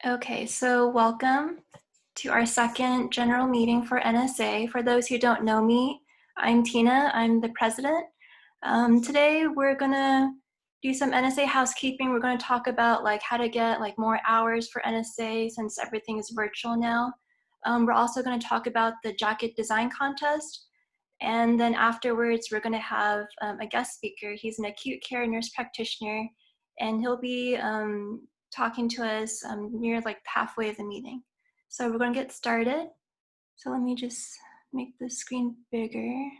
Okay, so welcome to our second general meeting for NSA. For those who don't know me, I'm Tina, I'm the president. Today we're gonna do some NSA housekeeping. We're gonna talk about how to get more hours for NSA since everything is virtual now. We're also gonna talk about the jacket design contest. And then afterwards, we're gonna have a guest speaker. He's an acute care nurse practitioner, and he'll be talking to us near halfway of the meeting. So we're gonna get started. So let me just make the screen bigger.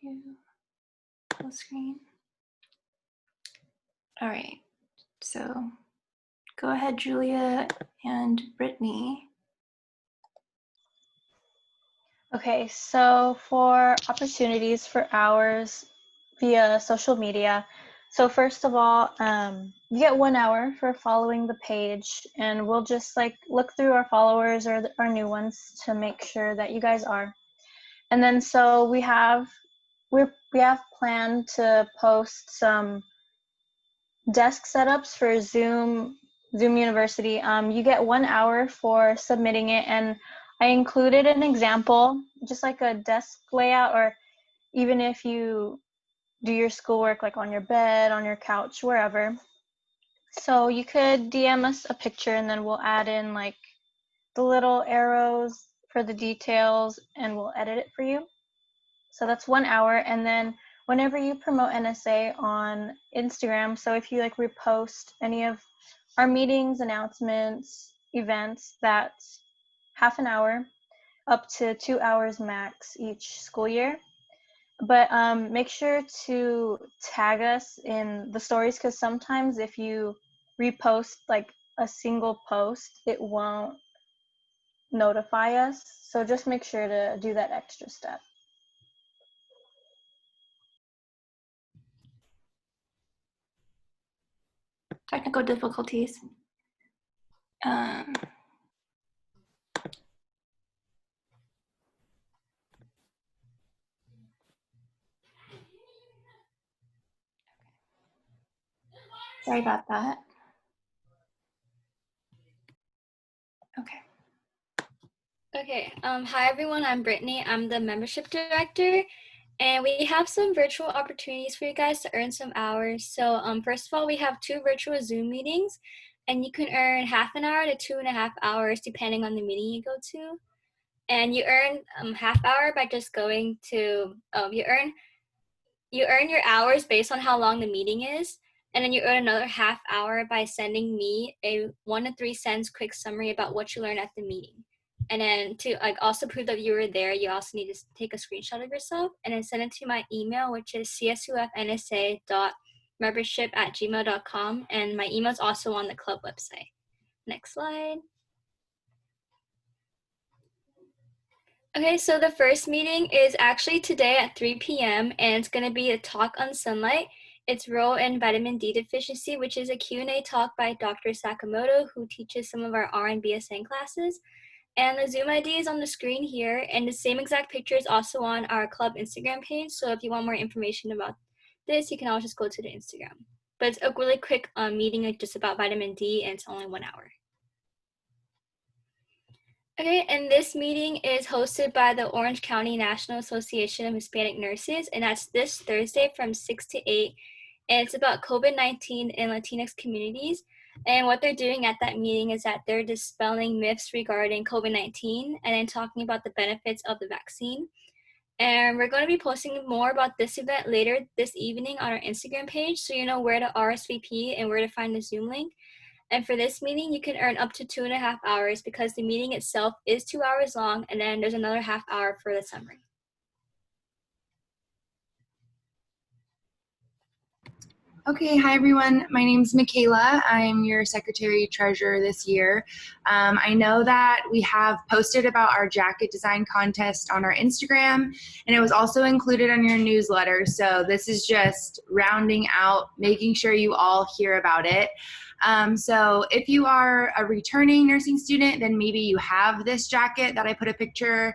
Full screen. All right, so go ahead, Julia and Brittany. Okay, so for opportunities for hours via social media, so first of all, you get 1 hour for following the page, and we'll just look through our followers or our new ones to make sure that you guys are. And then so we have planned to post some desk setups for Zoom University. You get 1 hour for submitting it, and I included an example, just like a desk layout, or even if you do your schoolwork on your bed, on your couch, wherever. So you could DM us a picture, and then we'll add in the little arrows for the details, and we'll edit it for you. So that's 1 hour. And then whenever you promote NSA on Instagram, so if you repost any of our meetings, announcements, events, that's half an hour, up to 2 hours max each school year. But make sure to tag us in the stories, because sometimes if you repost a single post, it won't notify us. So just make sure to do that extra step. Technical difficulties. Sorry about that. Okay, hi everyone, I'm Brittany. I'm the membership director, and we have some virtual opportunities for you guys to earn some hours. So first of all, we have 2 virtual Zoom meetings, and you can earn half an hour to 2.5 hours depending on the meeting you go to. And you earn half hour by just going to, you earn your hours based on how long the meeting is, and then you earn another half hour by sending me a 1 to 3 cents quick summary about what you learned at the meeting. And then to also prove that you were there, you also need to take a screenshot of yourself and then send it to my email, which is csufnsa.membership@gmail.com, and my email is also on the club website. Next slide. Okay, so the first meeting is actually today at 3 p.m. and it's going to be a talk on sunlight, its role in vitamin D deficiency, which is a Q&A talk by Dr. Sakamoto, who teaches some of our RN BSN classes. And the Zoom ID is on the screen here, and the same exact picture is also on our club Instagram page. So if you want more information about this, you can always just go to the Instagram. But it's a really quick meeting just about vitamin D, and it's only 1 hour. Okay, and this meeting is hosted by the Orange County National Association of Hispanic Nurses, and that's this Thursday from 6 to 8. And it's about COVID-19 in Latinx communities. And what they're doing at that meeting is that they're dispelling myths regarding COVID-19 and then talking about the benefits of the vaccine. And we're going to be posting more about this event later this evening on our Instagram page, so you know where to RSVP and where to find the Zoom link. And for this meeting, you can earn up to 2.5 hours because the meeting itself is 2 hours long, and then there's another half hour for the summary. Okay, hi everyone. My name is Michaela. I'm your secretary treasurer this year. I know that we have posted about our jacket design contest on our Instagram, and it was also included on your newsletter. So this is just rounding out, making sure you all hear about it. So if you are a returning nursing student, then maybe you have this jacket that I put a picture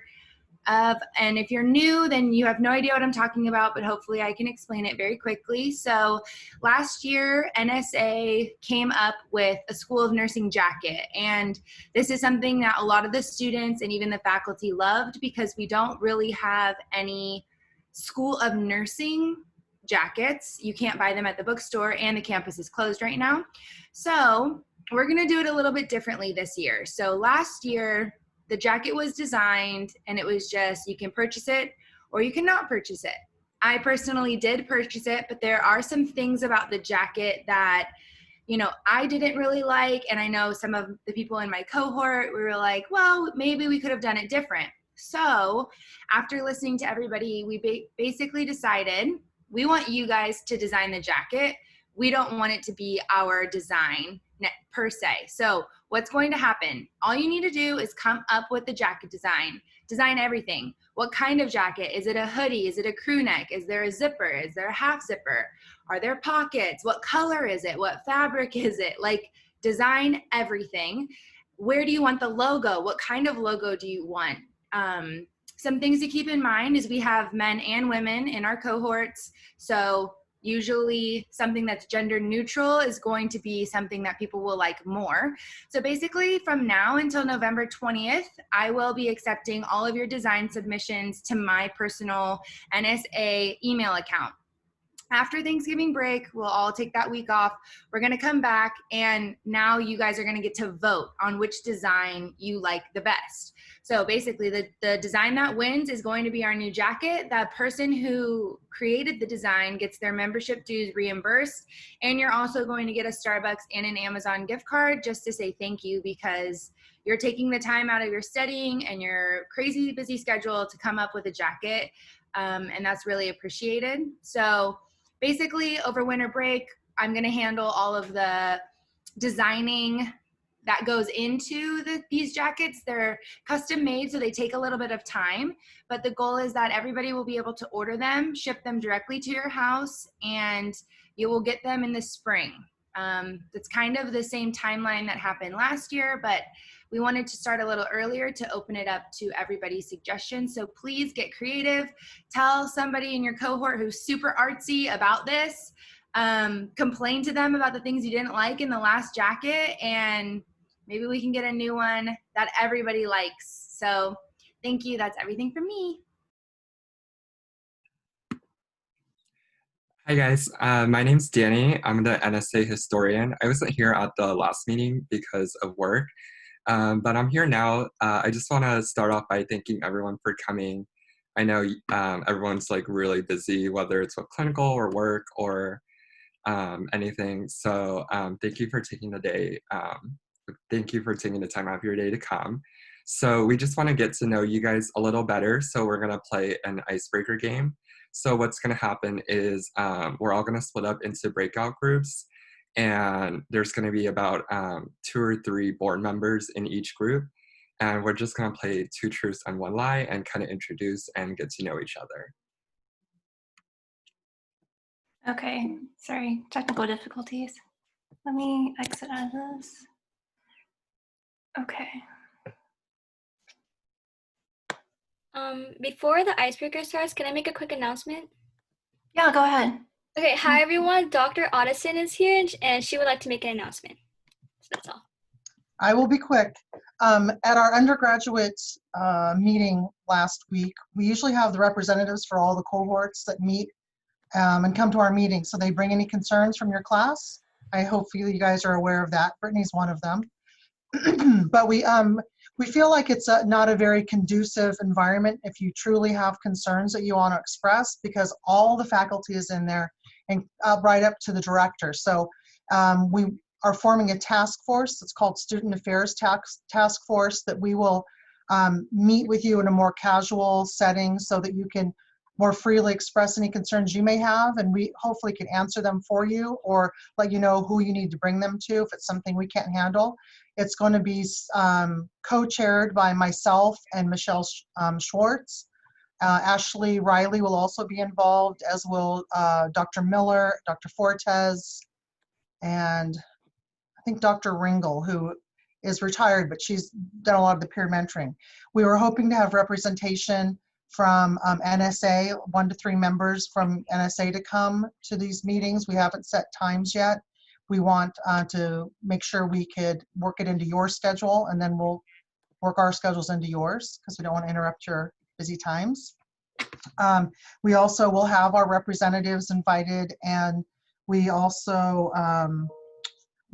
And if you're new, then you have no idea what I'm talking about, but hopefully I can explain it very quickly. So last year, NSA came up with a School of Nursing jacket. And this is something that a lot of the students and even the faculty loved, because we don't really have any School of Nursing jackets. You can't buy them at the bookstore, and the campus is closed right now. So we're gonna do it a little bit differently this year. So last year, the jacket was designed and it was just, you can purchase it or you cannot purchase it. I personally did purchase it, but there are some things about the jacket that, you know, I didn't really like. And I know some of the people in my cohort, we were like, well, maybe we could have done it different. So after listening to everybody, we basically decided we want you guys to design the jacket. We don't want it to be our design per se. So what's going to happen? All you need to do is come up with the jacket design. Design everything. What kind of jacket? Is it a hoodie? Is it a crew neck? Is there a zipper? Is there a half zipper? Are there pockets? What color is it? What fabric is it? Like, design everything. Where do you want the logo? What kind of logo do you want? Some things to keep in mind is we have men and women in our cohorts. So usually something that's gender neutral is going to be something that people will like more. So basically from now until November 20th, I will be accepting all of your design submissions to my personal NSA email account. After Thanksgiving break, we'll all take that week off. We're gonna come back, and now you guys are gonna get to vote on which design you like the best. So basically the design that wins is going to be our new jacket. That person who created the design gets their membership dues reimbursed, and you're also going to get a Starbucks and an Amazon gift card just to say thank you, because you're taking the time out of your studying and your crazy busy schedule to come up with a jacket, and that's really appreciated. So basically, over winter break, I'm gonna handle all of the designing that goes into these jackets. They're custom made, so they take a little bit of time, but the goal is that everybody will be able to order them, ship them directly to your house, and you will get them in the spring. It's kind of the same timeline that happened last year, but we wanted to start a little earlier to open it up to everybody's suggestions. So please get creative. Tell somebody in your cohort who's super artsy about this. Complain to them about the things you didn't like in the last jacket, and maybe we can get a new one that everybody likes. So thank you. That's everything from me. Hi guys, my name's Danny. I'm the NSA historian. I wasn't here at the last meeting because of work, but I'm here now. I just want to start off by thanking everyone for coming. I know everyone's like really busy, whether it's with clinical or work or anything. So thank you for taking the day. Thank you for taking the time out of your day to come. So we just want to get to know you guys a little better. So we're going to play an icebreaker game. So what's going to happen is we're all going to split up into breakout groups, and there's going to be about 2 or 3 board members in each group. And we're just going to play 2 truths and 1 lie and kind of introduce and get to know each other. Okay, sorry, technical difficulties. Let me exit out of this. Okay. Before the icebreaker starts, can I make a quick announcement? Yeah, go ahead. Okay, hi everyone. Dr. Otteson is here, and she would like to make an announcement. So that's all. I will be quick. At our undergraduate meeting last week, we usually have the representatives for all the cohorts that meet and come to our meeting. So they bring any concerns from your class. I hope you guys are aware of that. Brittany's one of them. But we feel like it's not a very conducive environment if you truly have concerns that you want to express, because all the faculty is in there and right up to the director. So we are forming a task force. It's called Student Affairs Task Force, that we will meet with you in a more casual setting so that you can more freely express any concerns you may have, and we hopefully can answer them for you or let you know who you need to bring them to if it's something we can't handle. It's going to be co-chaired by myself and Michelle Schwartz. Ashley Riley will also be involved, as will Dr. Miller, Dr. Fortes, and I think Dr. Ringel, who is retired, but she's done a lot of the peer mentoring. We were hoping to have representation from NSA, 1 to 3 members from NSA to come to these meetings. We haven't set times yet. We want to make sure we could work it into your schedule, and then we'll work our schedules into yours because we don't want to interrupt your busy times. We also will have our representatives invited, and we also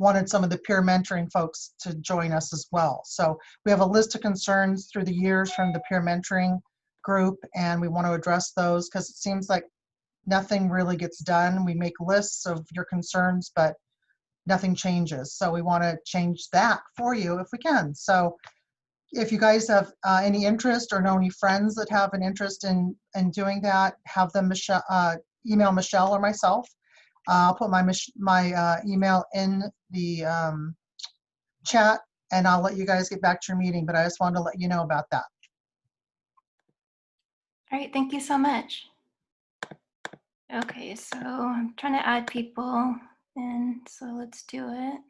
wanted some of the peer mentoring folks to join us as well. So we have a list of concerns through the years from the peer mentoring group, and we want to address those because it seems like nothing really gets done. We make lists of your concerns, but nothing changes. So we want to change that for you if we can. So if you guys have any interest or know any friends that have an interest in doing that, have them email Michelle or myself. I'll put my email in the chat, and I'll let you guys get back to your meeting, but I just wanted to let you know about that. All right, thank you so much. Okay, so I'm trying to add people, and so let's do it.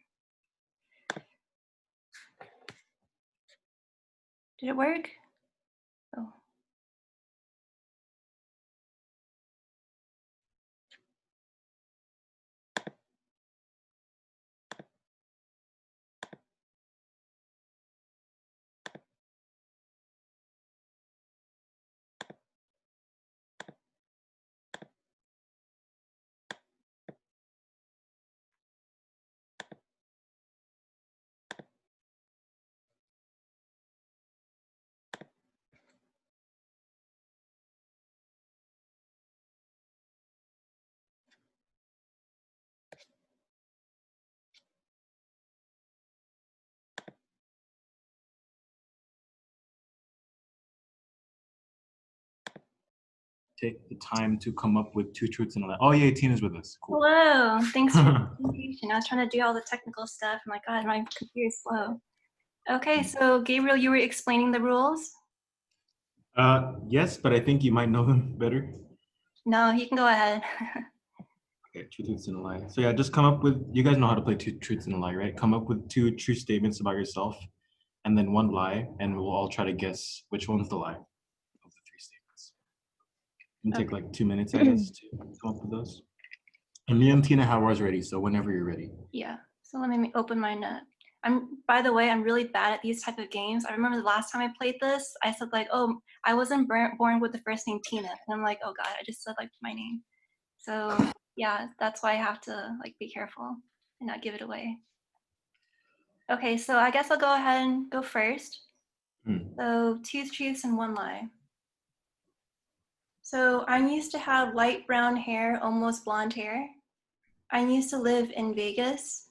Did it work? Oh. Take the time to come up with 2 truths and a lie. Oh yeah, Tina's with us. Cool. Hello, thanks for the presentation. I was trying to do all the technical stuff. I'm like, God, my computer's slow. Okay, so Gabriel, you were explaining the rules? Yes, but I think you might know them better. No, you can go ahead. Okay, 2 truths and a lie. So yeah, just come up with, you guys know how to play 2 truths and a lie, right? Come up with 2 true statements about yourself and then 1 lie, and we'll all try to guess which one's the lie of the 3 statements. It'll take like 2 minutes, I guess, to come up with those. And me and Tina have ours ready, so whenever you're ready. Yeah, so let me open mine up. By the way, I'm really bad at these type of games. I remember the last time I played this, I said like, oh, I wasn't born with the first name Tina. And I'm like, oh God, I just said like my name. So yeah, that's why I have to like be careful and not give it away. Okay, so I guess I'll go ahead and go first. So 2 truths and 1 lie. So I used to have light brown hair, almost blonde hair. I used to live in Vegas,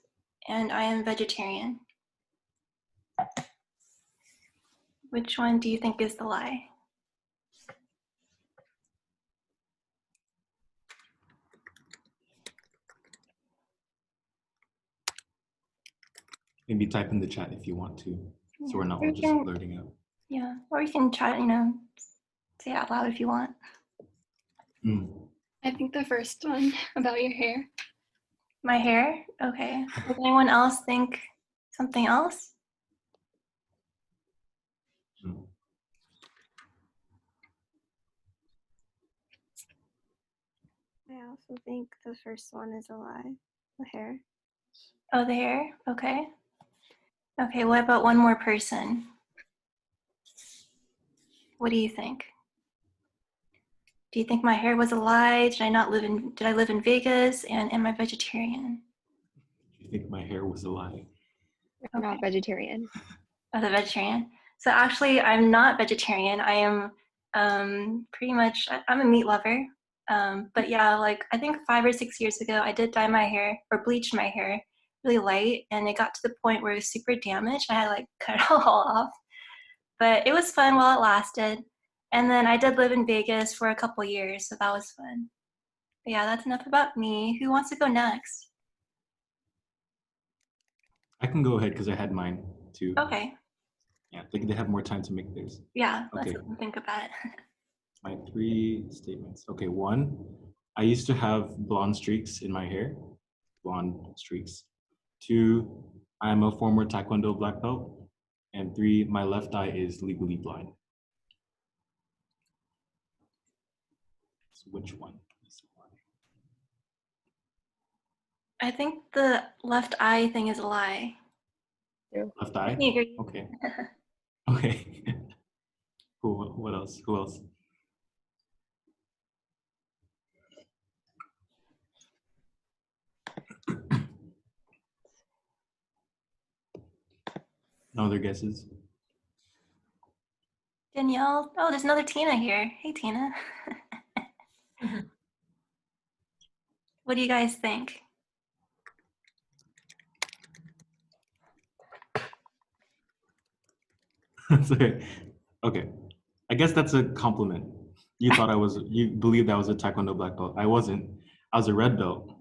and I am vegetarian. Which one do you think is the lie? Maybe type in the chat if you want to, so we're not all just blurting out. Yeah, or you can try, say it out loud if you want. I think the first one about your hair. My hair? Okay. Does anyone else think something else? I also think the first one is a lie. The hair. Oh, the hair? Okay. Okay, what about one more person? What do you think? Do you think my hair was a lie? Did I live in Vegas? And am I vegetarian? Do you think my hair was a lie? I'm not vegetarian. Oh, the vegetarian. So actually, I'm not vegetarian. I am pretty much, I'm a meat lover. But yeah, like I think 5 or 6 years ago, I did dye my hair or bleach my hair really light, and it got to the point where it was super damaged. I had to like cut it all off. But it was fun while it lasted. And then I did live in Vegas for a couple years, so that was fun. But yeah, that's enough about me. Who wants to go next? I can go ahead because I had mine too. Okay. Yeah, they have more time to make theirs. Yeah, okay. let's think about it. My 3 statements. Okay, 1, I used to have blonde streaks in my hair. Blonde streaks. 2, I'm a former Taekwondo black belt. And 3, my left eye is legally blind. So which one is the lie? I think the left eye thing is a lie. Left eye? I agree. Okay. Okay. Cool. What else? Who else? No other guesses? Danielle. Oh, there's another Tina here. Hey, Tina. What do you guys think? Sorry. Okay. I guess that's a compliment. You believed I was a Taekwondo black belt. I wasn't. I was a red belt.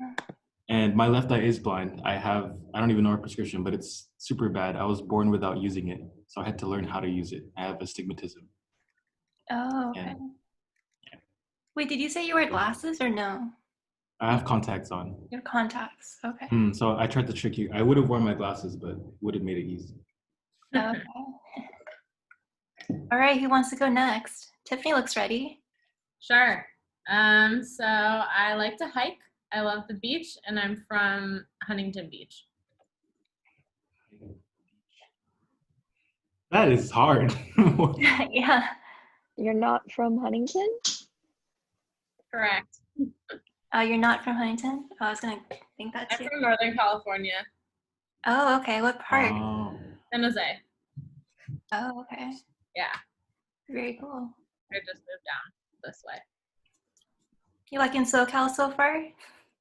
And my left eye is blind. I don't even know our prescription, but it's super bad. I was born without using it. So I had to learn how to use it. I have astigmatism. Oh, okay. And Wait, did you say you wear glasses or no? I have contacts on. Your contacts. Okay. So I tried to trick you. I would have worn my glasses, but would have made it easy. Okay. All right, who wants to go next? Tiffany looks ready. Sure. So I like to hike. I love the beach, and I'm from Huntington Beach. That is hard. Yeah. You're not from Huntington? Correct. Oh, you're not from Huntington? Oh, I was gonna think that I'm too. from Northern California, Oh, okay. What part? Oh. San Jose. Oh, okay. Yeah, Very cool. I just moved down this way. You liking SoCal so far?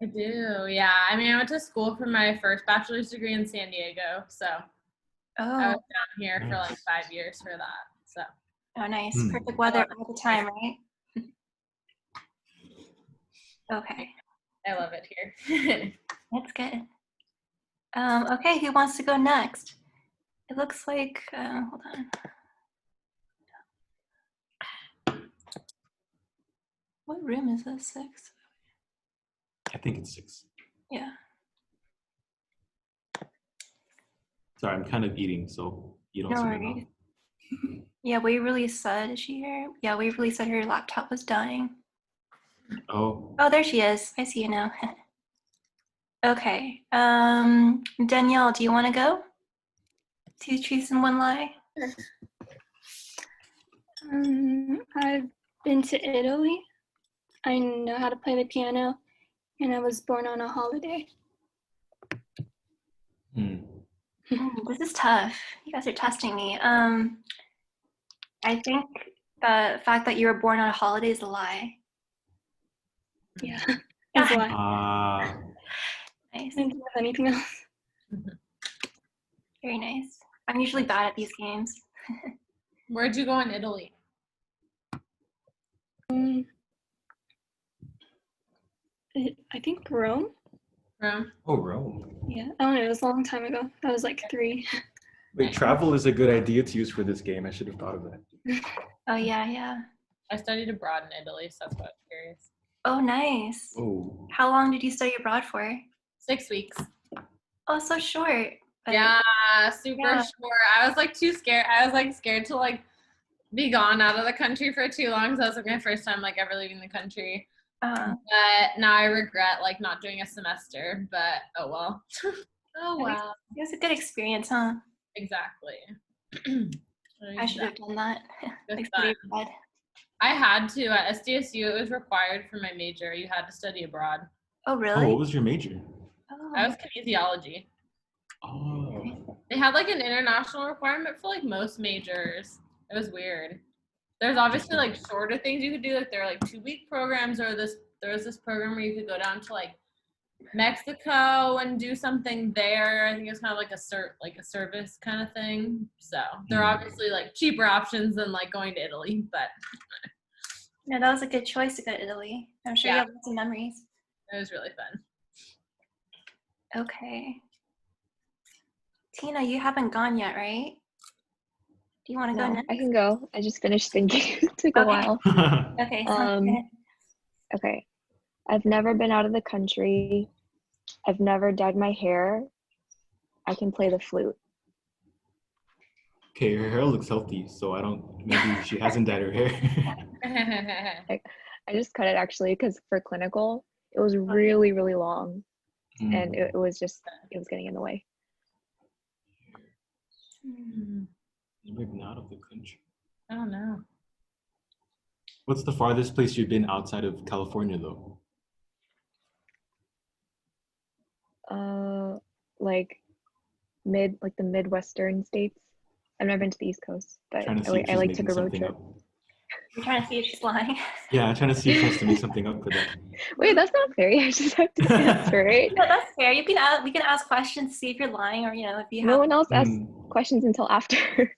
I do, yeah. I mean, I went to school for my first bachelor's degree in San Diego, so I Oh, was down here for like 5 years for that. So oh, nice. Perfect weather all the time, right? Okay, I love it here. that's good. Okay, who wants to go next? It looks like, hold on. What room is this? 6? I think it's 6. Yeah. Sorry, I'm kind of eating, so you don't No see me worries. now. Yeah, Waverly said, is she here? Yeah, Waverly said her laptop was dying. Oh, Oh, there she is. I see you now. Okay. Danielle, do you want to go? 2 truths and 1 lie? I've been to Italy. I know how to play the piano, and I was born on a holiday. This is tough. You guys are testing me. I think the fact that you were born on a holiday is a lie. Yeah, that's a lie. Nice. I didn't have anything else. Very nice. I'm usually bad at these games. Where'd you go in Italy? I think Rome. Rome? Oh, Rome. Yeah, I don't know. It was a long time ago. I was like 3. Wait, travel is a good idea to use for this game. I should have thought of that. Oh, yeah. I studied abroad in Italy, so that's what I'm curious. Oh, nice. Oh. How long did you study abroad for? 6 weeks. Oh, so short. But Yeah, super short. I was like too scared. I was like scared to like be gone out of the country for too long. So that was like my first time like ever leaving the country. But now I regret like not doing a semester, but oh well. Oh well. It was a good experience, huh? Exactly. I should have done that. Good Like, fun. study abroad. I had to at SDSU. It was required for my major. You had to study abroad. Oh, Oh, really? what was your major? Oh. I was kinesiology. Oh. They had like an international requirement for like most majors. It was weird. There's obviously like shorter things you could do. Like there are like 2-week programs, or there was this program where you could go down to like Mexico and do something there. I think it's kind of like a service kind of thing. So there are obviously like cheaper options than like going to Italy, but No, that was a good choice to go to Italy. I'm sure you have lots of memories. it was really fun. Okay. Tina, you haven't gone yet, right? Do you want to go No, next? I can go. I just finished thinking. It took a while. Okay, sounds good. Okay. I've never been out of the country. I've never dyed my hair. I can play the flute. Okay, her hair looks healthy, so maybe she hasn't dyed her hair. I just cut it actually because for clinical, it was really, really long. And it was getting in the way. Maybe out of the country. I don't know. What's the farthest place you've been outside of California, though? Like the Midwestern states. I've never been to the East Coast, but Trying to see if I she's took making a road something trip. up. I'm trying to see if she's lying. Yeah, I'm trying to see if she has to make something up for that. Wait, that's not fair. I just have to answer, right? No, that's fair. We can ask questions to see if you're lying, or if you have. No one else asked questions until after.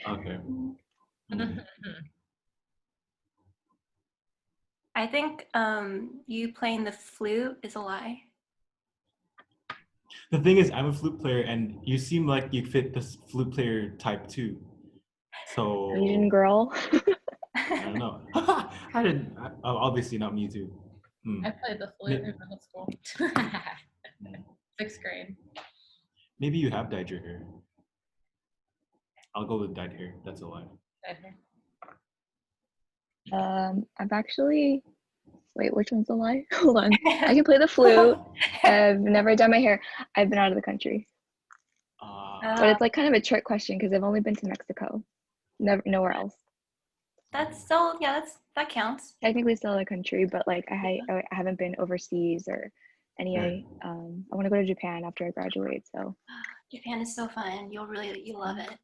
Okay. I think you playing the flute is a lie. The thing is, I'm a flute player, and you seem like you fit this flute player type too. So Asian girl. I don't know. Obviously not me too. I played the flute in middle school. 6th grade. Maybe you have dyed your hair. I'll go with dyed hair. That's a lie. Dyed hair. I've actually. Wait, which one's a lie? Hold on. I can play the flute. I've never done my hair. I've been out of the country. But it's like kind of a trick question because I've only been to Mexico. Nowhere else. That's still, that counts. Technically still a country, but like I haven't been overseas or any. I want to go to Japan after I graduate. So Japan is so fun. You'll love it.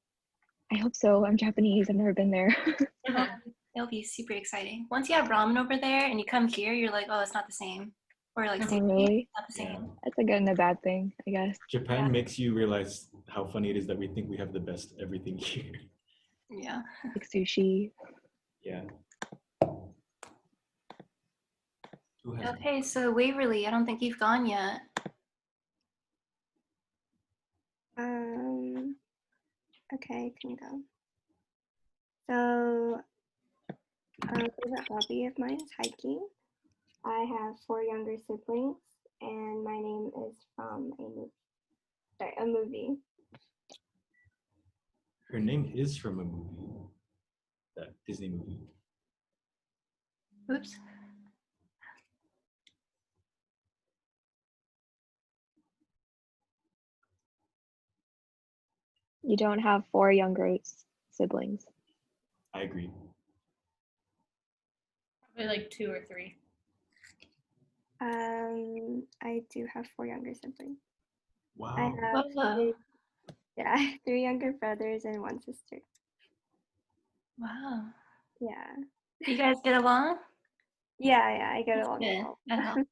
I hope so. I'm Japanese. I've never been there. It'll be super exciting. Once you have ramen over there and you come here, you're like, oh, it's not the same. Or like, really? Not the same. That's a good and a bad thing, I guess. Japan makes you realize how funny it is that we think we have the best everything here. Yeah. Like sushi. Yeah. Okay, so Waverly, I don't think you've gone yet. Okay, I can go. So, favorite hobby of mine is hiking. I have 4 younger siblings, and my name is from a movie. Her name is from a movie. That Disney movie. Oops. You don't have 4 younger siblings. I agree. Probably like 2 or 3. I do have 4 younger siblings. Wow. I have 3 younger brothers and 1 sister. Wow. Yeah. You guys get along? Yeah, I get along well. That helps.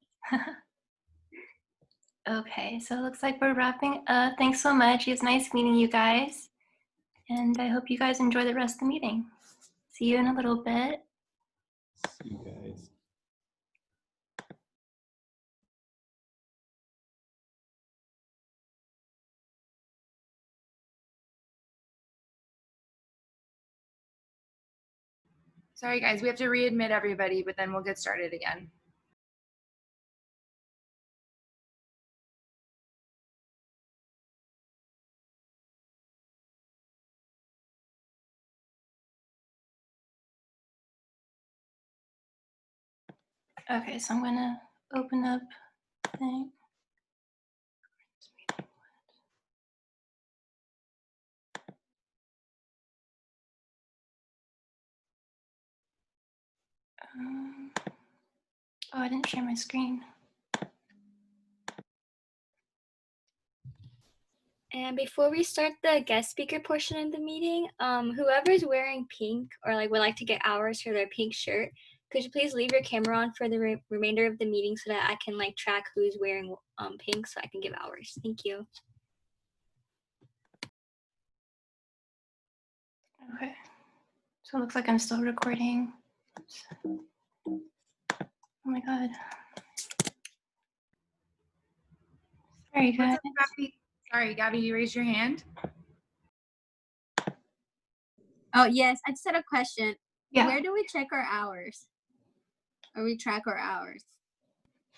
Okay, so it looks like we're wrapping up. Thanks so much. It was nice meeting you guys. And I hope you guys enjoy the rest of the meeting. See you in a little bit. See you guys. Sorry, guys, we have to readmit everybody, but then we'll get started again. Okay, so I'm gonna open up the thing. Oh, I didn't share my screen. And before we start the guest speaker portion of the meeting, whoever's wearing pink or like would like to get hours for their pink shirt, could you please leave your camera on for the remainder of the meeting so that I can like track who's wearing pink so I can give hours. Thank you. Okay, so it looks like I'm still recording. Oops. Oh my God. Sorry, guys. Sorry, Gabby, you raised your hand. Oh, yes. I just had a question. Yeah. Where do we check our hours? Or we track our hours?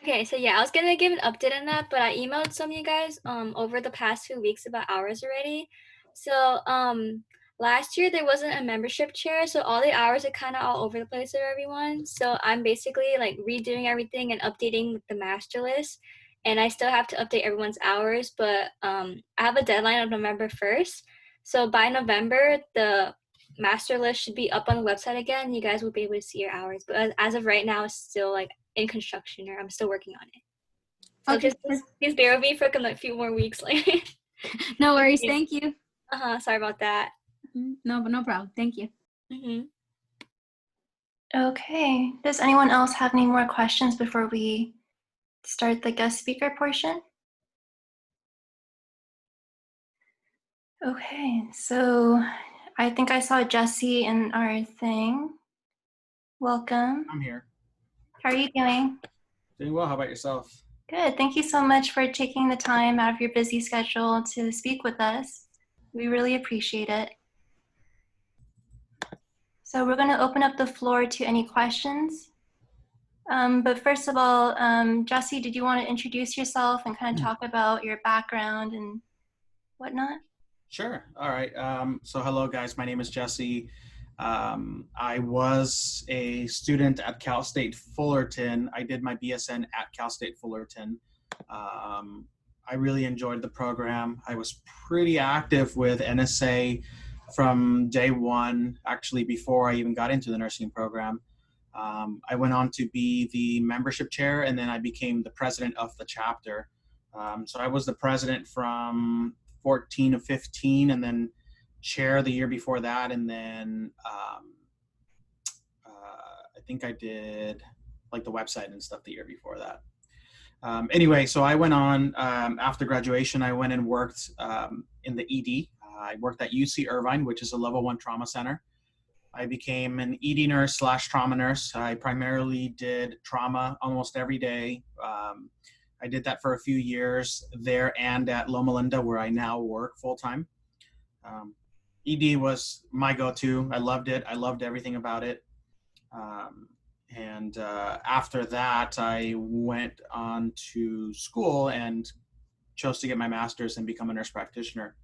Okay, so yeah, I was gonna give an update on that, but I emailed some of you guys over the past few weeks about hours already. So last year there wasn't a membership chair, so all the hours are kind of all over the place for everyone. So I'm basically like redoing everything and updating the master list, and I still have to update everyone's hours, but I have a deadline of November 1st. So by November, the master list should be up on the website again. You guys will be able to see your hours, but as of right now, it's still like in construction, or I'm still working on it. So Okay. just bear with me for a few more weeks. Like, No worries. Thank you. Sorry about that. No problem. Thank you. Okay, does anyone else have any more questions before we start the guest speaker portion? Okay, so I think I saw Jesse in our thing. Welcome. I'm here. How are you doing? Doing well. How about yourself? Good. Thank you so much for taking the time out of your busy schedule to speak with us. We really appreciate it. So we're going to open up the floor to any questions. But first of all, Jesse, did you want to introduce yourself and kind of talk about your background and whatnot? Sure. All right. So hello, guys. My name is Jesse. I was a student at Cal State Fullerton. I did my BSN at Cal State Fullerton. I really enjoyed the program. I was pretty active with NSA from day one, actually before I even got into the nursing program. I went on to be the membership chair, and then I became the president of the chapter. So I was the president from 14 to 15, and then chair the year before that, and then I think I did like the website and stuff the year before that. Anyway, so I went on after graduation. I went and worked in the ED. I worked at UC Irvine, which is a level 1 trauma center. I became an ED nurse / trauma nurse. I primarily did trauma almost every day. I did that for a few years there and at Loma Linda, where I now work full-time. ED was my go-to. I loved it. I loved everything about it. And after that, I went on to school and chose to get my master's and become a nurse practitioner.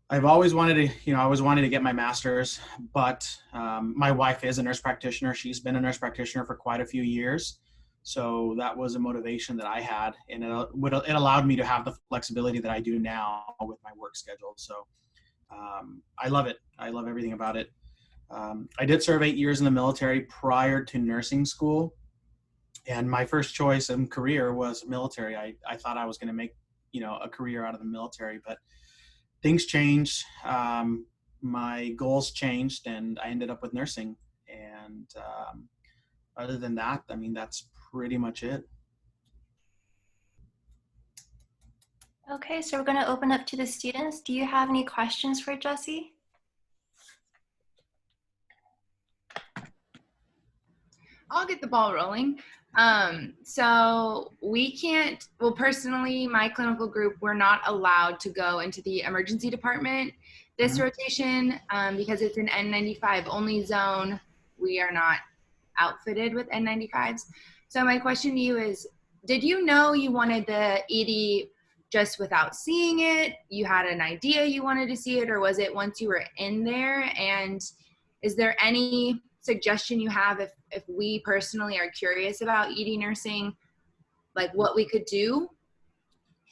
I've always wanted to, get my master's, but my wife is a nurse practitioner. She's been a nurse practitioner for quite a few years. So that was a motivation that I had, and it allowed me to have the flexibility that I do now with my work schedule. So I love it. I love everything about it. I did serve 8 years in the military prior to nursing school, and my first choice in career was military. I thought I was going to make, a career out of the military, but things changed. My goals changed, and I ended up with nursing. And other than that, I mean, that's pretty much it. Okay, so we're going to open up to the students. Do you have any questions for Jesse? I'll get the ball rolling. So we can't, well, personally, my clinical group, we're not allowed to go into the emergency department this rotation because it's an N95 only zone. We are not outfitted with N95s. So my question to you is, did you know you wanted the ED just without seeing it? You had an idea you wanted to see it, or was it once you were in there? And is there any suggestion you have if we personally are curious about ED nursing, like what we could do?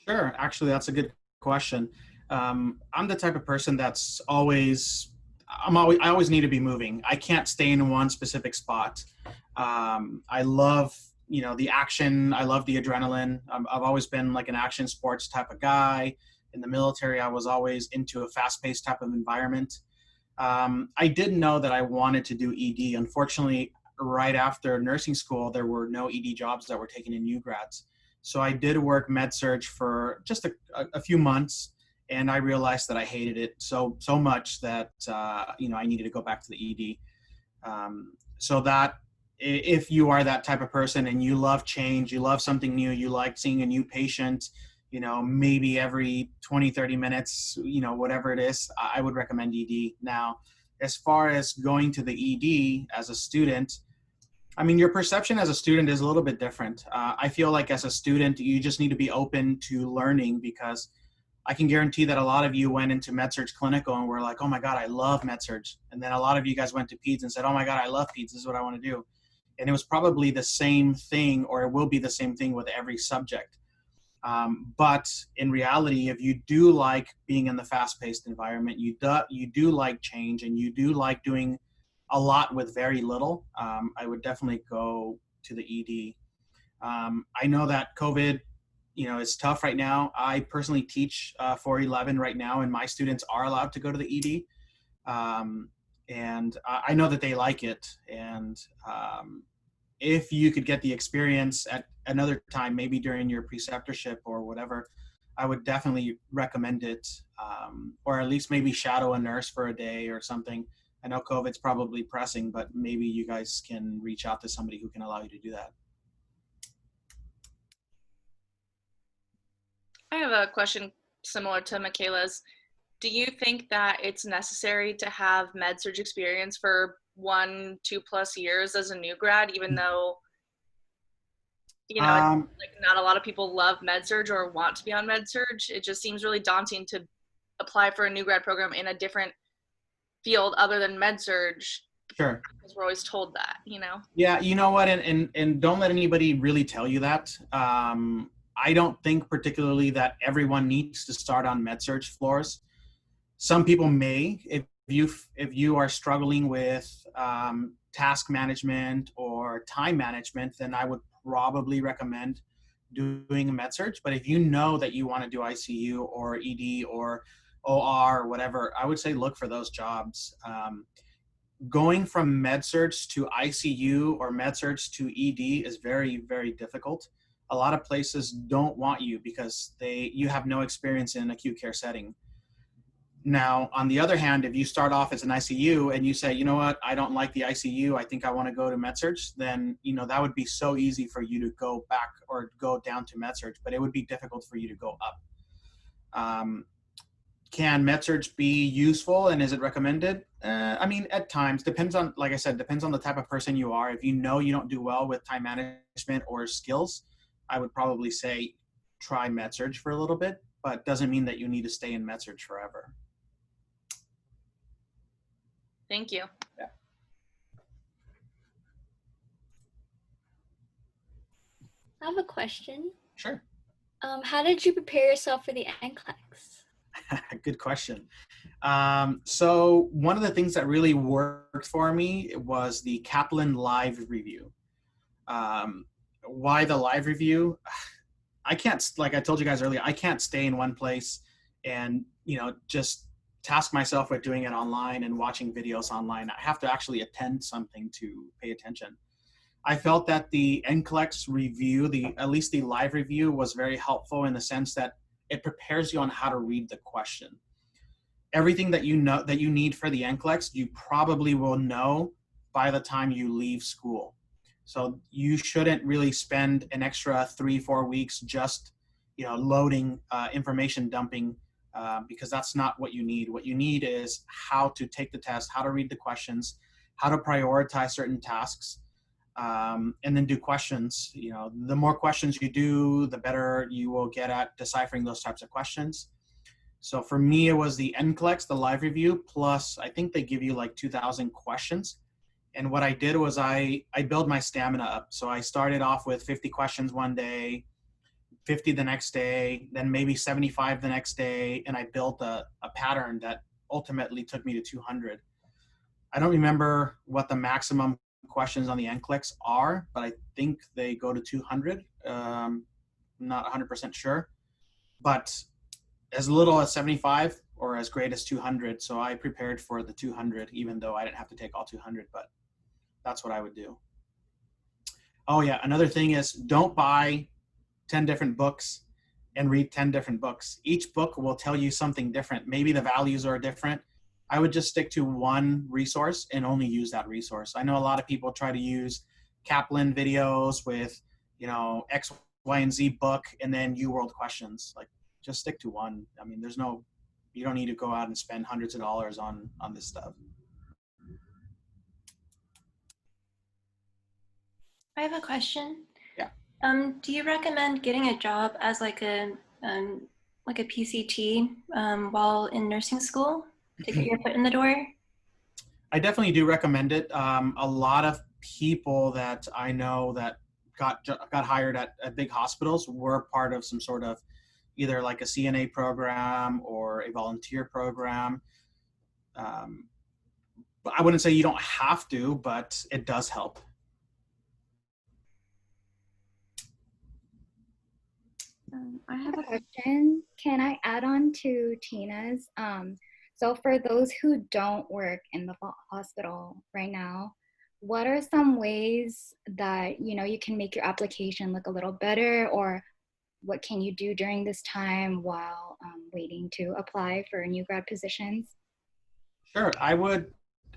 Sure. Actually, that's a good question. I'm the type of person that's I always need to be moving. I can't stay in one specific spot. I love, the action. I love the adrenaline. I've always been like an action sports type of guy. In the military, I was always into a fast-paced type of environment. I didn't know that I wanted to do ED. Unfortunately, right after nursing school, there were no ED jobs that were taken in new grads. So I did work med surg for just a few months, and I realized that I hated it so much that I needed to go back to the ED. So that if you are that type of person and you love change, you love something new, you like seeing a new patient, maybe every 20, 30 minutes, whatever it is, I would recommend ED. Now, as far as going to the ED as a student, I mean, your perception as a student is a little bit different. I feel like as a student, you just need to be open to learning, because I can guarantee that a lot of you went into med-surg clinical and were like, oh my God, I love med-surg. And then a lot of you guys went to peds and said, oh my God, I love peds. This is what I want to do. And it was probably the same thing, or it will be the same thing with every subject. But in reality, if you do like being in the fast-paced environment, you do like change, and you do like doing a lot with very little, I would definitely go to the ED. I know that COVID, is tough right now. I personally teach 411 right now, and my students are allowed to go to the ED. And I know that they like it. And if you could get the experience at another time, maybe during your preceptorship or whatever, I would definitely recommend it, or at least maybe shadow a nurse for a day or something. I know COVID's probably pressing, but maybe you guys can reach out to somebody who can allow you to do that. I have a question similar to Michaela's. Do you think that it's necessary to have med-surg experience for 1-2+ years as a new grad, even though, like not a lot of people love med-surg or want to be on med-surg? It just seems really daunting to apply for a new grad program in a different field other than med-surg. Sure. Because we're always told that, Yeah, you know what, and don't let anybody really tell you that. I don't think particularly that everyone needs to start on med-surg floors. Some people may, if you are struggling with task management or time management, then I would probably recommend doing a med-surg. But if you know that you want to do ICU or ED or OR or whatever, I would say look for those jobs. Going from med-surg to ICU or med-surg to ED is very, very difficult. A lot of places don't want you because you have no experience in an acute care setting. Now, on the other hand, if you start off as an ICU and you say, you know what, I don't like the ICU, I think I want to go to med-surg, then, that would be so easy for you to go back or go down to med-surg, but it would be difficult for you to go up. Can med-surg be useful, and is it recommended? I mean, at times, depends on, like I said, depends on the type of person you are. If you know you don't do well with time management or skills, I would probably say try med-surg for a little bit, but doesn't mean that you need to stay in med-surg forever. Thank you. Yeah. I have a question. Sure. How did you prepare yourself for the NCLEX? Good question. So one of the things that really worked for me was the Kaplan live review. Why the live review? I can't, like I told you guys earlier, I can't stay in one place and, just task myself with doing it online and watching videos online. I have to actually attend something to pay attention. I felt that the NCLEX review, at least the live review, was very helpful in the sense that it prepares you on how to read the question. Everything that you know that you need for the NCLEX, you probably will know by the time you leave school. So you shouldn't really spend an extra 3-4 weeks just, loading information dumping, because that's not what you need. What you need is how to take the test, how to read the questions, how to prioritize certain tasks, and then do questions. The more questions you do, the better you will get at deciphering those types of questions. So for me, it was the NCLEX, the live review, plus I think they give you like 2,000 questions. And what I did was I built my stamina up. So I started off with 50 questions one day, 50 the next day, then maybe 75 the next day. And I built a pattern that ultimately took me to 200. I don't remember what the maximum questions on the NCLEX are, but I think they go to 200. I'm not 100% sure, but as little as 75 or as great as 200. So I prepared for the 200, even though I didn't have to take all 200, but that's what I would do. Oh yeah, another thing is don't buy 10 different books and read 10 different books. Each book will tell you something different. Maybe the values are different. I would just stick to one resource and only use that resource. I know a lot of people try to use Kaplan videos with, X, Y, and Z book and then UWorld questions. Like, just stick to one. I mean, you don't need to go out and spend hundreds of dollars on this stuff. I have a question. Yeah. Do you recommend getting a job as like a PCT while in nursing school to get your foot in the door? I definitely do recommend it. A lot of people that I know that got hired at big hospitals were part of some sort of either like a CNA program or a volunteer program. But I wouldn't say you don't have to, but it does help. I have a question. Can I add on to Tina's? So for those who don't work in the hospital right now, what are some ways that you can make your application look a little better, or what can you do during this time while waiting to apply for new grad positions? Sure, I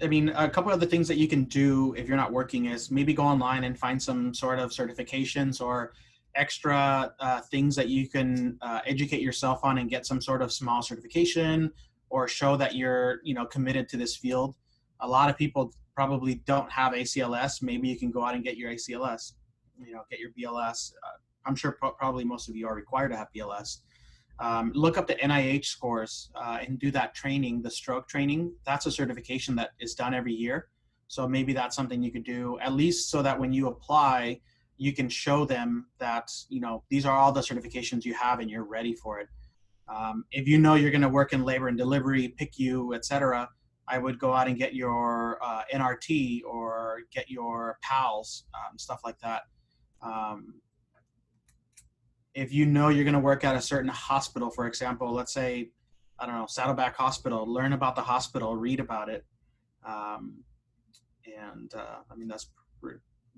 mean, a couple of the things that you can do if you're not working is maybe go online and find some sort of certifications or extra things that you can educate yourself on and get some sort of small certification or show that you're, committed to this field. A lot of people probably don't have ACLS. Maybe you can go out and get your ACLS, get your BLS. I'm sure probably most of you are required to have BLS. Look up the NIH scores and do that training, the stroke training. That's a certification that is done every year. So maybe that's something you could do, at least so that when you apply, you can show them that, these are all the certifications you have and you're ready for it. If you know you're going to work in labor and delivery, PICU, etc., I would go out and get your NRT or get your PALS, stuff like that. If you know you're going to work at a certain hospital, for example, let's say, I don't know, Saddleback Hospital, learn about the hospital, read about it. I mean, that's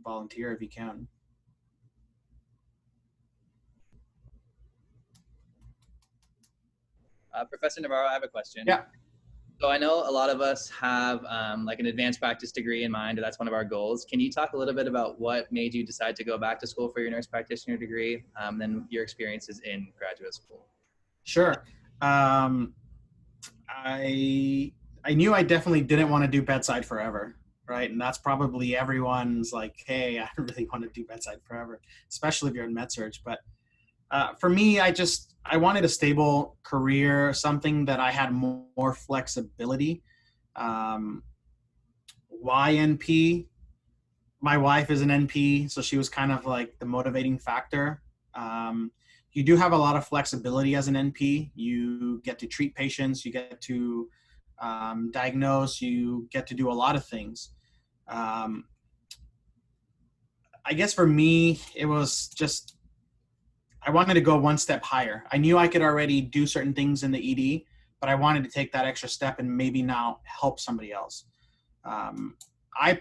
volunteer if you can. Professor Navarro, I have a question. Yeah. So I know a lot of us have like an advanced practice degree in mind, or that's one of our goals. Can you talk a little bit about what made you decide to go back to school for your nurse practitioner degree, then your experiences in graduate school? Sure. I knew I definitely didn't want to do bedside forever, right? And that's probably everyone's like, hey, I don't really want to do bedside forever, especially if you're in med surg. But for me, I wanted a stable career, something that I had more flexibility. Why NP? My wife is an NP, so she was kind of like the motivating factor. You do have a lot of flexibility as an NP. You get to treat patients, you get to diagnose, you get to do a lot of things. I guess for me, it was just, I wanted to go one step higher. I knew I could already do certain things in the ED, but I wanted to take that extra step and maybe now help somebody else. I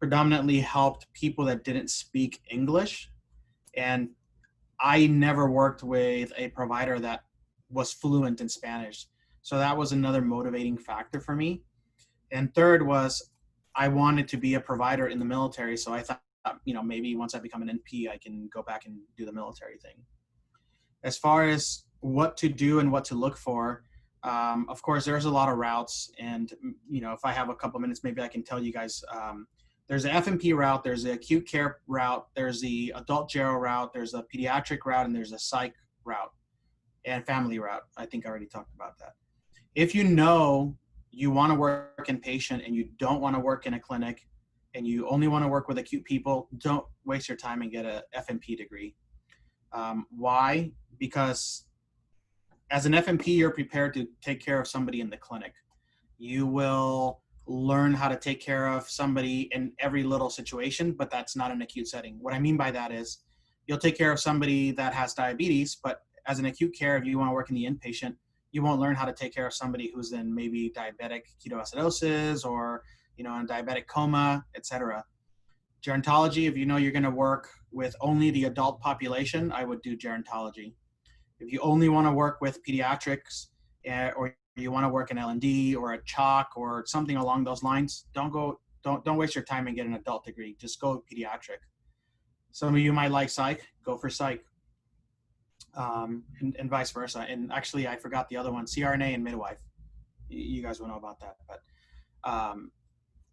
predominantly helped people that didn't speak English, and I never worked with a provider that was fluent in Spanish. So that was another motivating factor for me. And third was I wanted to be a provider in the military. So I thought, maybe once I become an NP, I can go back and do the military thing. As far as what to do and what to look for, of course, there's a lot of routes. And, if I have a couple minutes, maybe I can tell you guys, there's an FMP route, there's the acute care route, there's the adult gero route, there's a pediatric route, and there's a psych route and family route. I think I already talked about that. If you know you want to work inpatient and you don't want to work in a clinic and you only want to work with acute people, don't waste your time and get a FMP degree. Why? Because as an FMP, you're prepared to take care of somebody in the clinic. You will learn how to take care of somebody in every little situation, but that's not an acute setting. What I mean by that is you'll take care of somebody that has diabetes, but as an acute care, if you want to work in the inpatient, you won't learn how to take care of somebody who's in maybe diabetic ketoacidosis or, in diabetic coma, etc. Gerontology, if you know you're going to work with only the adult population, I would do gerontology. If you only want to work with pediatrics or you want to work in L&D or a CHOC or something along those lines, don't waste your time and get an adult degree. Just go pediatric. Some of you might like psych, go for psych, and vice versa. And actually, I forgot the other one, CRNA and midwife. You guys will know about that. But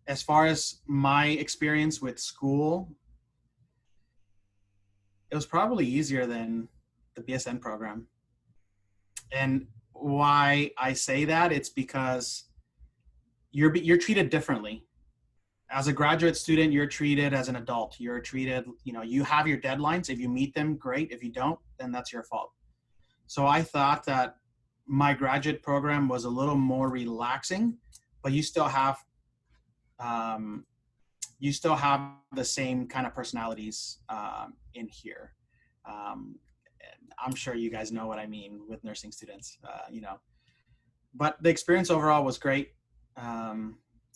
as far as my experience with school, it was probably easier than the BSN program. And why I say that, it's because you're treated differently. As a graduate student, you're treated as an adult. You're treated, you have your deadlines. If you meet them, great. If you don't, then that's your fault. So I thought that my graduate program was a little more relaxing, but you still have the same kind of personalities in here. I'm sure you guys know what I mean with nursing students, but the experience overall was great.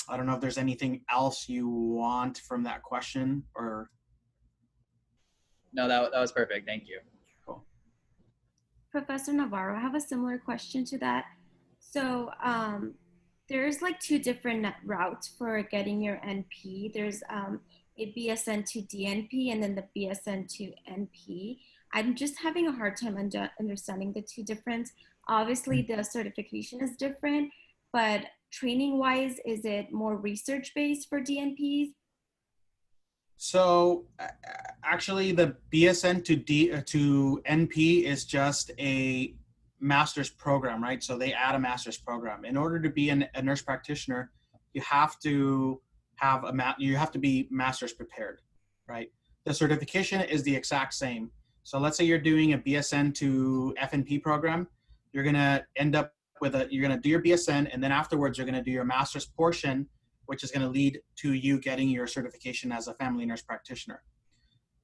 I don't know if there's anything else you want from that question or. No, that was perfect. Thank you. Cool. Professor Navarro, I have a similar question to that. So there's like two different routes for getting your NP. There's a BSN to DNP and then the BSN to NP. I'm just having a hard time understanding the two different. Obviously, the certification is different, but training-wise, is it more research-based for DNPs? So actually, the BSN to NP is just a master's program, right? So they add a master's program. In order to be a nurse practitioner, you have to have be master's prepared, right? The certification is the exact same. So let's say you're doing a BSN to FNP program, you're gonna end up with you're gonna do your BSN, and then afterwards you're gonna do your master's portion, which is gonna lead to you getting your certification as a family nurse practitioner.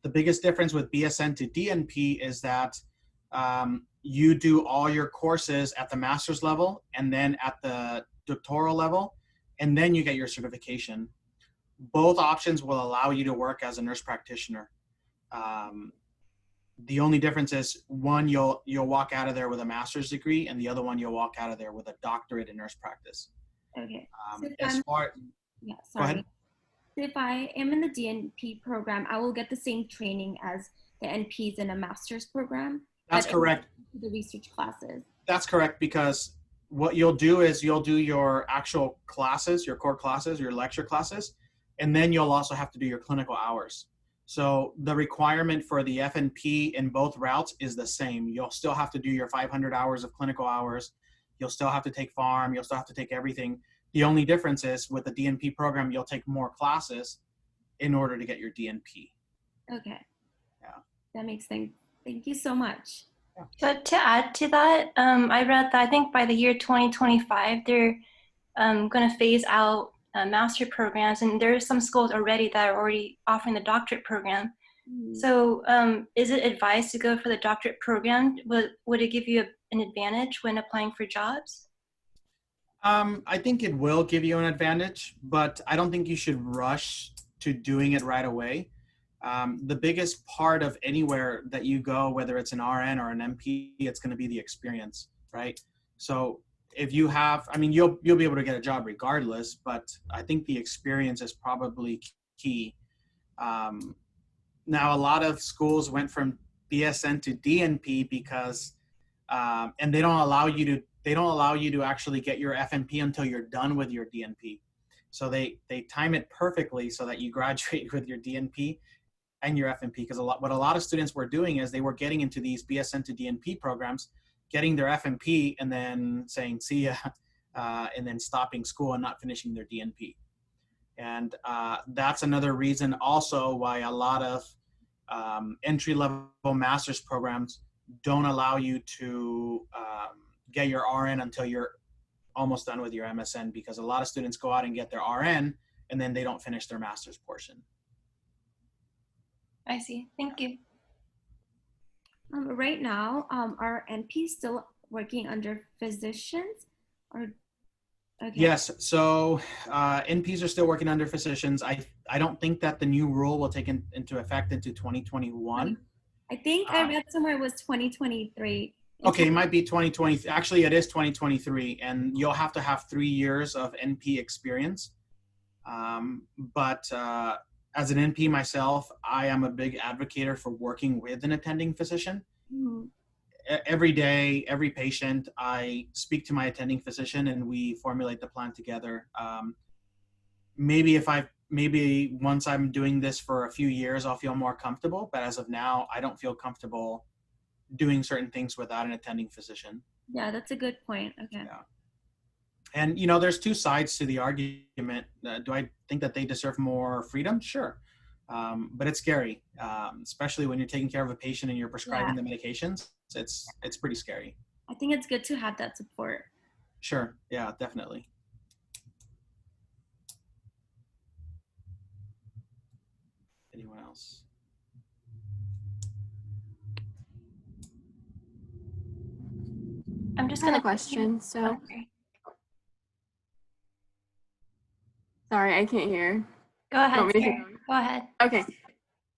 The biggest difference with BSN to DNP is that you do all your courses at the master's level and then at the doctoral level, and then you get your certification. Both options will allow you to work as a nurse practitioner. The only difference is one, you'll walk out of there with a master's degree, and the other one you'll walk out of there with a doctorate in nurse practice. Okay. Go ahead. If I am in the DNP program, I will get the same training as the NPs in a master's program. That's correct. The research classes. That's correct, because what you'll do is you'll do your actual classes, your core classes, your lecture classes, and then you'll also have to do your clinical hours. So the requirement for the FNP in both routes is the same. You'll still have to do your 500 hours of clinical hours. You'll still have to take pharm. You'll still have to take everything. The only difference is with the DNP program, you'll take more classes in order to get your DNP. Okay. Yeah. That makes sense. Thank you so much. Yeah. But to add to that, I read that I think by the year 2025, they're going to phase out master programs, and there are some schools already that are already offering the doctorate program. So is it advised to go for the doctorate program? Would it give you an advantage when applying for jobs? I think it will give you an advantage, but I don't think you should rush to doing it right away. The biggest part of anywhere that you go, whether it's an RN or an MP, it's going to be the experience, right? So if you have, you'll be able to get a job regardless, but I think the experience is probably key. Now, a lot of schools went from BSN to DNP because, and they don't allow you to actually get your FNP until you're done with your DNP. So they time it perfectly so that you graduate with your DNP and your FNP, because what a lot of students were doing is they were getting into these BSN to DNP programs, getting their FNP and then saying, see ya, and then stopping school and not finishing their DNP. And that's another reason also why a lot of entry-level master's programs don't allow you to get your RN until you're almost done with your MSN, because a lot of students go out and get their RN and then they don't finish their master's portion. I see. Thank you. Right now, are NPs still working under physicians? Or okay. Yes, so NPs are still working under physicians. I don't think that the new rule will take into effect into 2021. I think I read somewhere it was 2023. Okay, it might be 2020. Actually, it is 2023, and you'll have to have 3 years of NP experience. But as an NP myself, I am a big advocate for working with an attending physician. Mm-hmm. Every day, every patient, I speak to my attending physician and we formulate the plan together. Maybe if maybe once I'm doing this for a few years, I'll feel more comfortable. But as of now, I don't feel comfortable doing certain things without an attending physician. Yeah, that's a good point. Okay. Yeah. And, there's two sides to the argument. Do I think that they deserve more freedom? Sure. But it's scary, especially when you're taking care of a patient and you're prescribing the medications. It's pretty scary. I think it's good to have that support. Sure. Yeah, definitely. Anyone else? I'm just I have gonna a question. So, okay. sorry, I can't hear. Go ahead, Want me to Sarah. keep going? Go ahead. Okay.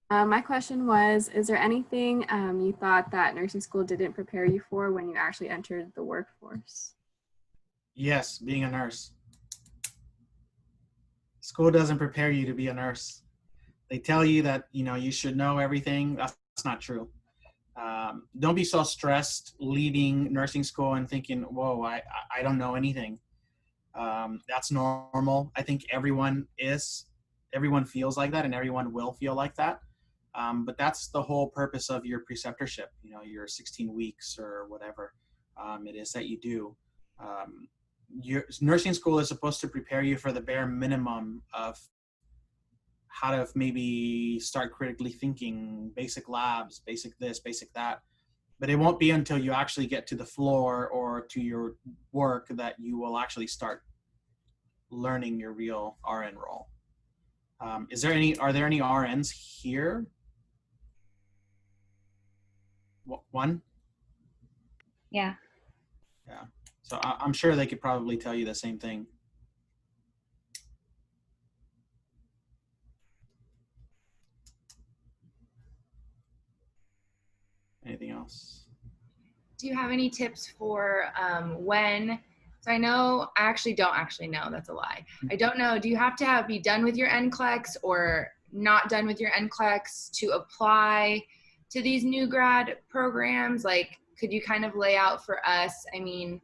My question was, is there anything you thought that nursing school didn't prepare you for when you actually entered the workforce? Yes, being a nurse. School doesn't prepare you to be a nurse. They tell you that, you should know everything. That's not true. Don't be so stressed leaving nursing school and thinking, whoa, I don't know anything. That's normal. I think everyone feels like that, and everyone will feel like that. But that's the whole purpose of your preceptorship, your 16 weeks or whatever it is that you do. Your nursing school is supposed to prepare you for the bare minimum of how to maybe start critically thinking, basic labs, basic this, basic that. But it won't be until you actually get to the floor or to your work that you will actually start learning your real RN role. Are there any RNs here? One? Yeah. Yeah. So I'm sure they could probably tell you the same thing. Anything else? Do you have any tips for when? So I don't actually know, that's a lie. I don't know, do you have to be done with your NCLEX or not done with your NCLEX to apply to these new grad programs? Like, could you kind of lay out for us? I mean,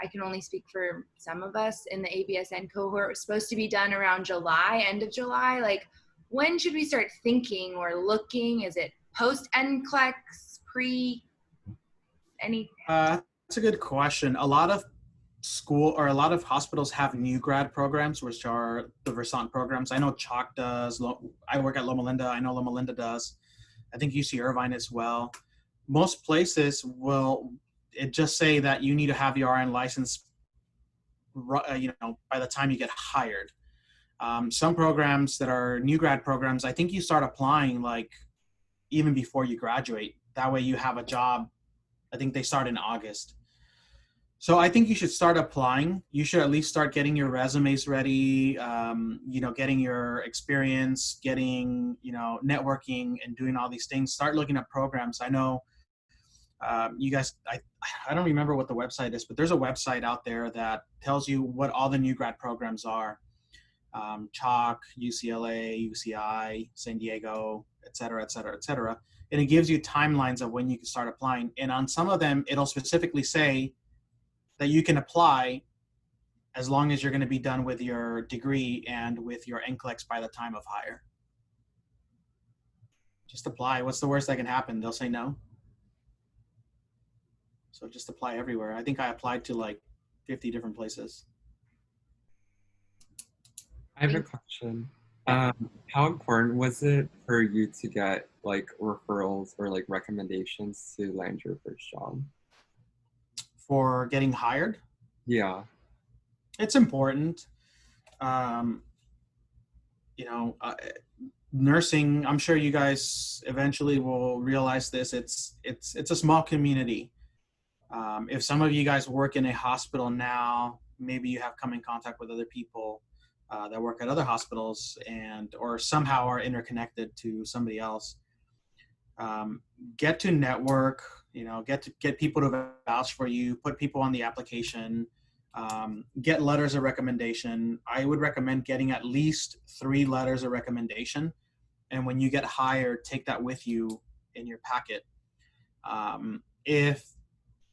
I can only speak for some of us in the ABSN cohort. It's supposed to be done around July, end of July. Like, when should we start thinking or looking? Is it post NCLEX, pre? That's a good question. A lot of hospitals have new grad programs, which are the Versant programs. I know Chalk does. I work at Loma Linda. I know Loma Linda does. I think UC Irvine as well. Most places will just say that you need to have your RN license, by the time you get hired. Some programs that are new grad programs, I think you start applying like even before you graduate. That way you have a job. I think they start in August. So I think you should start applying. You should at least start getting your resumes ready, getting your experience, getting, networking and doing all these things. Start looking at programs. I know you guys, I don't remember what the website is, but there's a website out there that tells you what all the new grad programs are. Chalk, UCLA, UCI, San Diego, et cetera, et cetera, et cetera. And it gives you timelines of when you can start applying. And on some of them, it'll specifically say that you can apply as long as you're going to be done with your degree and with your NCLEX by the time of hire. Just apply. What's the worst that can happen? They'll say no. So just apply everywhere. I think I applied to like 50 different places. I have a question. How important was it for you to get like referrals or like recommendations to land your first job? For getting hired? Yeah. It's important. Nursing, I'm sure you guys eventually will realize this. It's a small community. If some of you guys work in a hospital now, maybe you have come in contact with other people that work at other hospitals or somehow are interconnected to somebody else. Get to network, get people to vouch for you, put people on the application, get letters of recommendation. I would recommend getting at least 3 letters of recommendation. And when you get hired, take that with you in your packet. If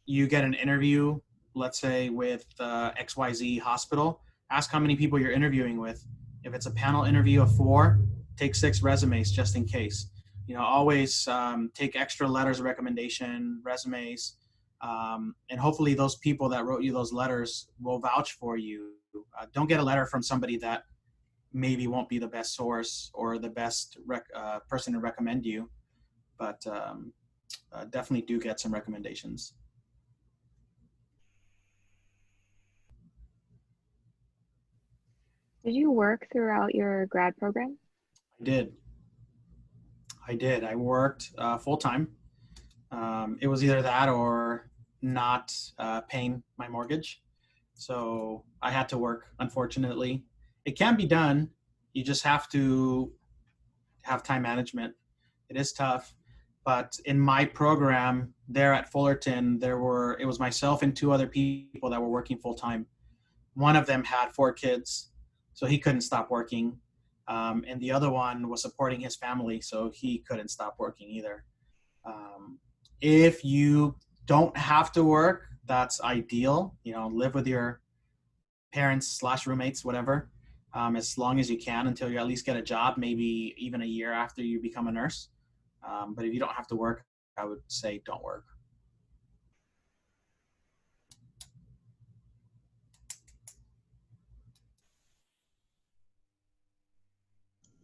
you get an interview, let's say with XYZ hospital, ask how many people you're interviewing with. If it's a panel interview of 4, take 6 resumes just in case. Always take extra letters of recommendation, resumes, and hopefully those people that wrote you those letters will vouch for you. Don't get a letter from somebody that maybe won't be the best source or the best person to recommend you, but definitely do get some recommendations. Did you work throughout your grad program? I did. I worked full-time. It was either that or not paying my mortgage. So I had to work, unfortunately. It can be done. You just have to have time management. It is tough. But in my program there at Fullerton, it was myself and 2 other people that were working full-time. One of them had 4 kids, so he couldn't stop working. And the other one was supporting his family, so he couldn't stop working either. If you don't have to work, that's ideal. Live with your parents / roommates, whatever, as long as you can until you at least get a job, maybe even a year after you become a nurse. But if you don't have to work, I would say don't work.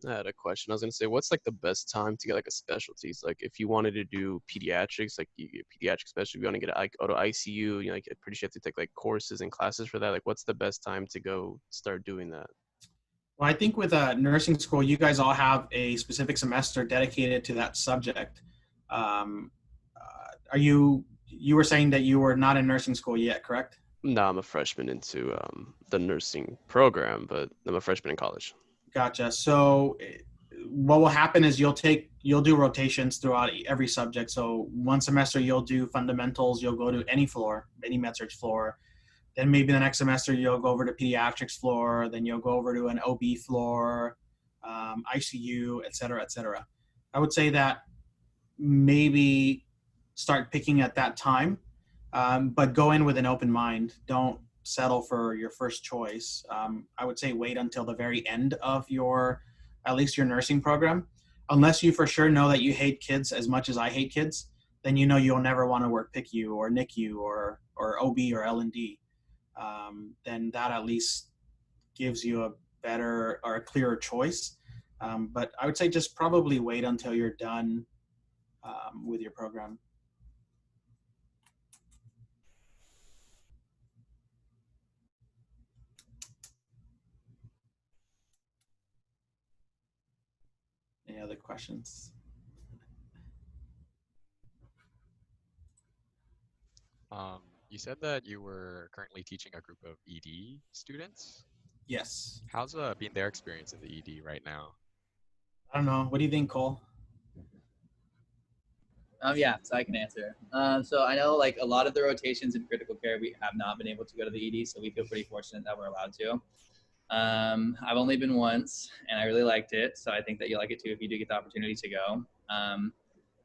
I had a question. I was gonna say, what's like the best time to get like a specialty? So, like, if you wanted to do pediatrics, like you get pediatric specialty, if you want to get go to ICU, like I'm pretty sure you have to take like courses and classes for that. Like, what's the best time to go start doing that? Well, I think with nursing school, you guys all have a specific semester dedicated to that subject. You were saying that you were not in nursing school yet, correct? No, I'm a freshman into the nursing program, but I'm a freshman in college. Gotcha. So what will happen is you'll do rotations throughout every subject. So one semester you'll do fundamentals, you'll go to any floor, any med-surg floor. Then maybe the next semester you'll go over to pediatrics floor, then you'll go over to an OB floor, ICU, et cetera, et cetera. I would say that maybe start picking at that time, but go in with an open mind. Don't settle for your first choice. I would say wait until the very end of at least your nursing program. Unless you for sure know that you hate kids as much as I hate kids, then you'll never want to work PICU or NICU or OB or L&D. Then that at least gives you a better or a clearer choice. But I would say just probably wait until you're done with your program. Any other questions? You said that you were currently teaching a group of ED students? Yes. How's been their experience in the ED right now? I don't know. What do you think, Cole? Yeah, so I can answer. So I know like a lot of the rotations in critical care, we have not been able to go to the ED, so we feel pretty fortunate that we're allowed to. I've only been once and I really liked it. So I think that you'll like it too if you do get the opportunity to go.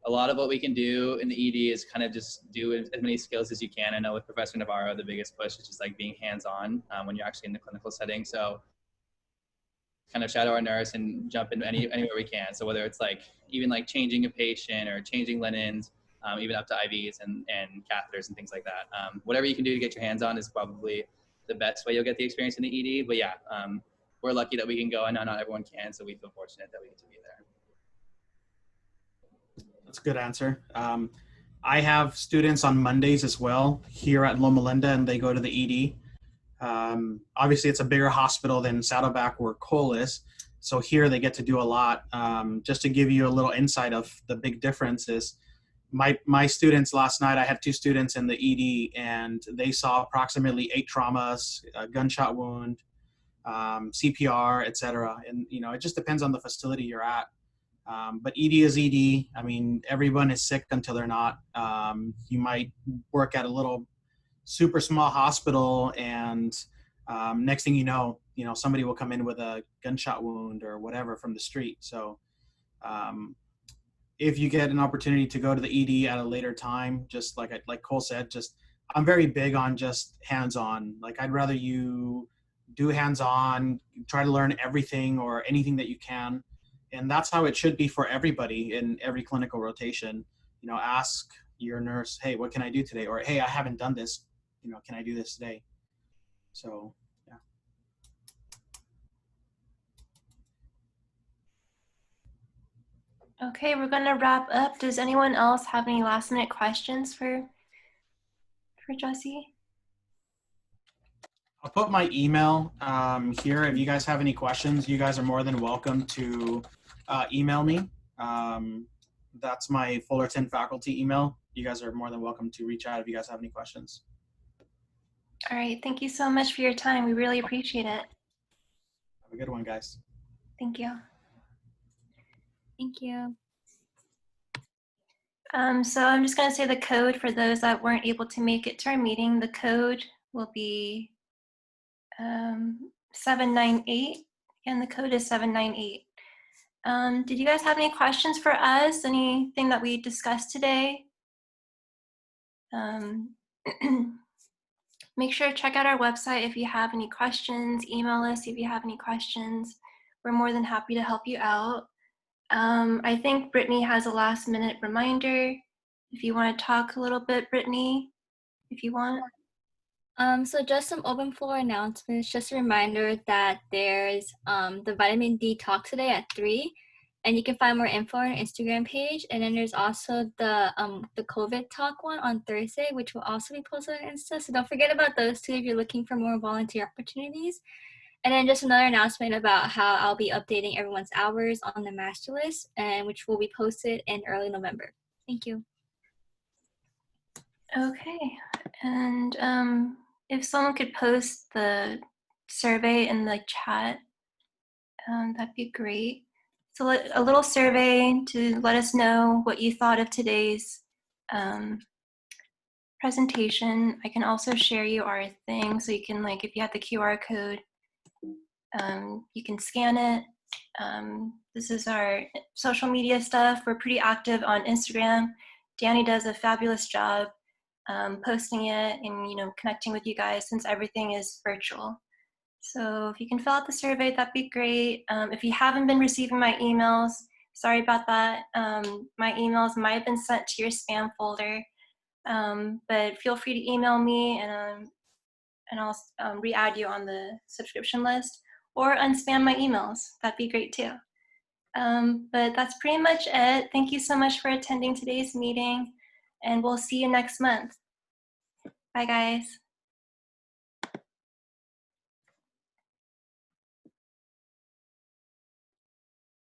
A lot of what we can do in the ED is kind of just do as many skills as you can. I know with Professor Navarro, the biggest push is just like being hands-on when you're actually in the clinical setting. So kind of shadow our nurse and jump in anywhere we can. So whether it's like even like changing a patient or changing linens, even up to IVs and catheters and things like that. Whatever you can do to get your hands on is probably the best way you'll get the experience in the ED. But yeah, we're lucky that we can go. I know not everyone can, so we feel fortunate that we get to be there. That's a good answer. I have students on Mondays as well here at Loma Linda, and they go to the ED. Obviously, it's a bigger hospital than Saddleback where Cole is. So here they get to do a lot. Just to give you a little insight of the big differences, my students last night, I had 2 students in the ED, and they saw approximately 8 traumas, a gunshot wound, CPR, et cetera. And, it just depends on the facility you're at. But ED is ED. I mean, everyone is sick until they're not. You might work at a little super small hospital, and next thing you know, somebody will come in with a gunshot wound or whatever from the street. So if you get an opportunity to go to the ED at a later time, just like Cole said, I'm very big on just hands-on. Like I'd rather you do hands-on, try to learn everything or anything that you can. And that's how it should be for everybody in every clinical rotation. You know, ask your nurse, hey, what can I do today? Or, hey, I haven't done this. You know, can I do this today? So, yeah. Okay, we're gonna wrap up. Does anyone else have any last minute questions for Jesse? I'll put my email here. If you guys have any questions, you guys are more than welcome to email me. That's my Fullerton faculty email. You guys are more than welcome to reach out if you guys have any questions. All right, thank you so much for your time. We really appreciate it. Have a good one, guys. Thank you. Thank you. So I'm just gonna say the code for those that weren't able to make it to our meeting. The code will be 798, and the code is 798. Did you guys have any questions for us? Anything that we discussed today? Make sure to check out our website if you have any questions. Email us if you have any questions. We're more than happy to help you out. I think Brittany has a last minute reminder. If you want to talk a little bit, Brittany, if you want. So just some open floor announcements. Just a reminder that there's the vitamin D talk today at 3, and you can find more info on our Instagram page. And then there's also the COVID talk one on Thursday, which will also be posted on Insta. So don't forget about those two if you're looking for more volunteer opportunities. And then just another announcement about how I'll be updating everyone's hours on the master list, and which will be posted in early November. Thank you. Okay, and if someone could post the survey in the chat, that'd be great. So a little survey to let us know what you thought of today's presentation. I can also share you our thing, so you can, like, if you have the QR code, you can scan it. This is our social media stuff. We're pretty active on Instagram. Danny does a fabulous job posting it and, you know, connecting with you guys since everything is virtual. So if you can fill out the survey, that'd be great. If you haven't been receiving my emails, sorry about that. My emails might have been sent to your spam folder, but feel free to email me and I'll re-add you on the subscription list, or unspam my emails. That'd be great too. But that's pretty much it. Thank you so much for attending today's meeting, and we'll see you next month. Bye, guys.